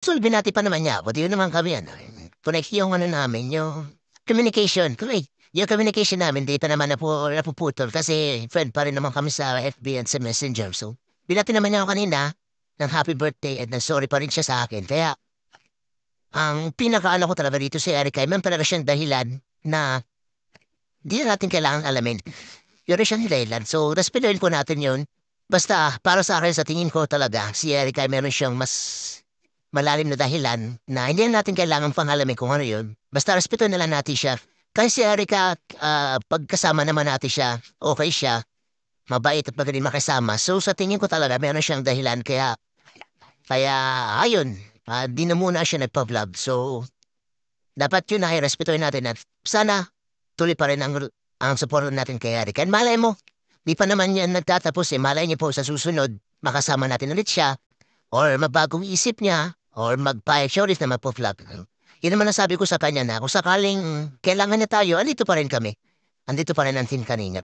Solve natin pa naman niya, buti yun naman kami ano, connect yung ano namin, yung communication, correct. Yung communication namin di pa naman napuputol kasi friend pa rin naman kami sa FB and sa Messenger. So, binati naman niya ako kanina ng happy birthday at ng sorry pa rin siya sa akin. Kaya, ang pinakaano ko talaga dito si Erica, ay meron talaga siyang dahilan na di na natin kailangan alamin. Yun rin siyang dahilan. So, respetuhin po natin yun. Basta, para sa akin, sa tingin ko talaga, si Erica ay meron siyang mas malalim na dahilan na hindi na natin kailangan pangalamin kung ano yun. Basta respetuhin na lang natin siya. Kasi si Erica, pagkasama naman natin siya, okay siya, mabait at magaling makasama. So sa tingin ko talaga, meron siyang dahilan. Kaya ayun, di na muna siya nagpa-vlog. So, dapat yun ay respetuhin natin at sana tuloy pa rin ang support natin kay Erica. And malay mo, di pa naman yan nagtatapos eh. Malay niyo po sa susunod, makasama natin ulit siya or mabagong isip niya, or magpahit siya ulit na magpo-vlog. Yun naman ang sabi ko sa kanya na kung sakaling kailangan niya tayo, andito pa rin kami. Andito pa rin ang Team Kalinga.